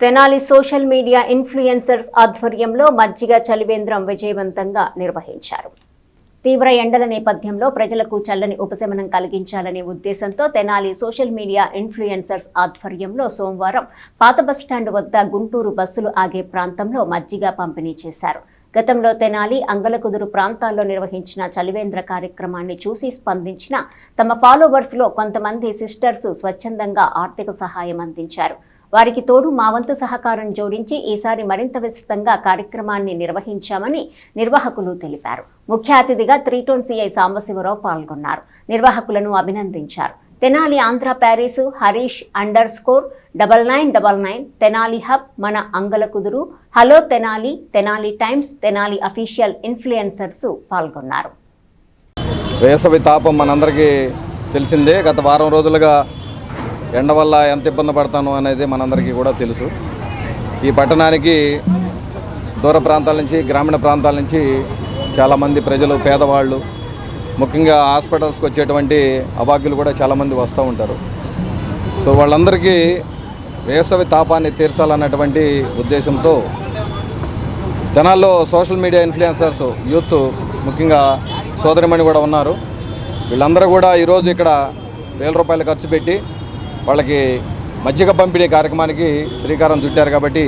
Tenali social media influencers ఆధ్వర్యంలో మజ్జిగ చలివేంద్రం విజయవంతంగా నిర్వహించారు. తీవ్ర ఎండల నేపథ్యంలో ప్రజలకు చల్లని ఉపశమనం కలిగించాలనే ఉద్దేశంతో తెనాలి సోషల్ మీడియా ఇన్ఫ్లుయెన్సర్స్ ఆధ్వర్యంలో సోమవారం పాత బస్టాండ్ వద్ద గుంటూరు బస్సులు ఆగే ప్రాంతంలో మజ్జిగ పంపిణీ చేశారు. గతంలో తెనాలి అంగలకుదురు ప్రాంతాల్లో నిర్వహించిన చలివేంద్ర కార్యక్రమాన్ని చూసి స్పందించిన తమ ఫాలోవర్స్లో కొంతమంది సిస్టర్స్ స్వచ్ఛందంగా ఆర్థిక సహాయం అందించారు. వారికి తోడు మా వంతు సహకారం జోడించి ఈసారి మరింత విస్తృతంగా కార్యక్రమాన్ని నిర్వహించామని నిర్వాహకులు తెలిపారు. ముఖ్య అతిథిగా 3 టౌన్ సిఐ సాంబశివరావు పాల్గొన్నారు. నిర్వాహకులను అభినందించారు. తెనాలి ఆంధ్ర ప్యారిస్ హరీష్ _9999 తెనాలి హబ్ మన Angalakuduru hello Tenali Tenali times Tenali official influencers పాల్గొన్నారు. వేసవి తాపం మనందరికీ తెలిసిందే. గత వారం రోజులుగా ఎండ వల్ల ఎంత ఇబ్బంది పడతాను అనేది మనందరికీ కూడా తెలుసు. ఈ పట్టణానికి దూర ప్రాంతాల నుంచి గ్రామీణ ప్రాంతాల నుంచి చాలామంది ప్రజలు పేదవాళ్ళు ముఖ్యంగా హాస్పిటల్స్కి వచ్చేటువంటి అభాగ్యులు కూడా చాలామంది వస్తూ ఉంటారు. సో వాళ్ళందరికీ వేసవి తాపాన్ని తీర్చాలన్నటువంటి ఉద్దేశంతో తెనాల్లో సోషల్ మీడియా ఇన్ఫ్లుయెన్సర్స్ యూత్ ముఖ్యంగా సోదరిమణి కూడా ఉన్నారు. వీళ్ళందరూ కూడా ఈరోజు ఇక్కడ 1000 రూపాయలు ఖర్చు పెట్టి వాళ్ళకి మజ్జిగ పంపిణీ కార్యక్రమానికి శ్రీకారం చుట్టారు. కాబట్టి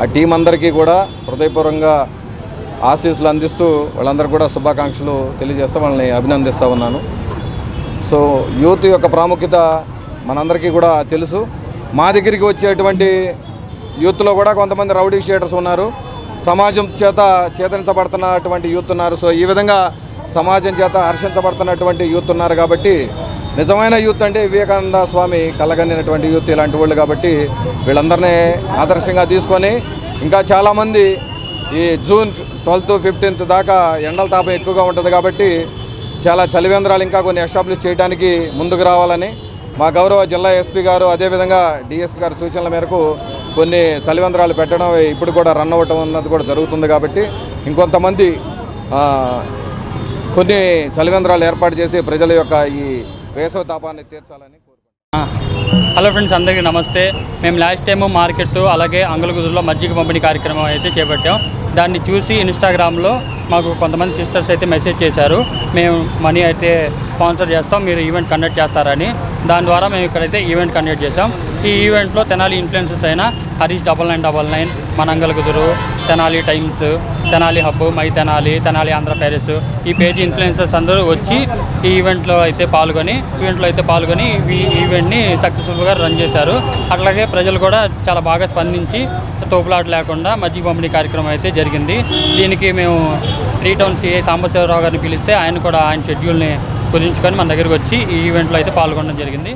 ఆ టీం అందరికీ కూడా హృదయపూర్వకంగా ఆశీస్సులు అందిస్తూ వాళ్ళందరూ కూడా శుభాకాంక్షలు తెలియజేస్తూ వాళ్ళని అభినందిస్తూ ఉన్నాను. సో యూత్ యొక్క ప్రాముఖ్యత మనందరికీ కూడా తెలుసు. మా దగ్గరికి వచ్చేటువంటి యూత్లో కూడా కొంతమంది రౌడీ షీటర్స్ ఉన్నారు, సమాజం చేత చేతనించబడుతున్నటువంటి యూత్ ఉన్నారు. సో ఈ విధంగా సమాజం చేత హర్షించబడుతున్నటువంటి యూత్ ఉన్నారు. కాబట్టి నిజమైన యూత్ అంటే వివేకానంద స్వామి కలగనినటువంటి యూత్ ఇలాంటి వాళ్ళు. కాబట్టి వీళ్ళందరినీ ఆదర్శంగా తీసుకొని ఇంకా చాలామంది ఈ జూన్ 12th 15th దాకా ఎండల తాపం ఎక్కువగా ఉంటుంది. కాబట్టి చాలా చలివేంద్రాలు ఇంకా కొన్ని ఎస్టాబ్లిష్ చేయడానికి ముందుకు రావాలని మా గౌరవ జిల్లా ఎస్పీ గారు అదేవిధంగా డిఎస్పీ గారి సూచనల మేరకు కొన్ని చలివేంద్రాలు పెట్టడం ఇప్పుడు కూడా రన్ అవ్వటం అన్నది కూడా జరుగుతుంది. కాబట్టి ఇంకొంతమంది కొన్ని చలివేంద్రాలు ఏర్పాటు చేసి ప్రజల యొక్క ఈ వేసవి తాపాన్ని తీర్చాలని కోరుకుంటున్నాను. హలో ఫ్రెండ్స్, అందరికీ నమస్తే. మేము లాస్ట్ టైం మార్కెట్ అలాగే అంగలగుదురులో మజ్జిగ పంపిణీ కార్యక్రమం అయితే చేపట్టాం. దాన్ని చూసి ఇన్స్టాగ్రామ్లో మాకు కొంతమంది సిస్టర్స్ అయితే మెసేజ్ చేశారు, మేము మనీ అయితే స్పాన్సర్ చేస్తాం, మీరు ఈవెంట్ కండక్ట్ చేస్తారని. దాని ద్వారా మేము ఇక్కడైతే ఈవెంట్ కండక్ట్ చేసాం. ఈ ఈవెంట్లో తెనాలి ఇన్ఫ్లుయెన్సర్స్ అయిన హరీష్ 9999 మన Angalakuduru Tenali times Tenali hub my Tenali Tenali Andhra Paris ఈ పేజీ ఇన్ఫ్లుయెన్సర్స్ అందరూ వచ్చి ఈ ఈవెంట్లో అయితే పాల్గొని ఈ ఈవెంట్ని సక్సెస్ఫుల్గా రన్ చేశారు. అట్లాగే ప్రజలు కూడా చాలా బాగా స్పందించి తోపులాట లేకుండా మజ్జిగ పంపిణీ కార్యక్రమం అయితే జరిగింది. దీనికి మేము 3 టౌన్ సిఐ సాంబశివరావు గారిని పిలిస్తే ఆయన కూడా ఆయన షెడ్యూల్ని కుదించుకొని మన దగ్గరికి వచ్చి ఈ ఈవెంట్లో అయితే పాల్గొనడం జరిగింది.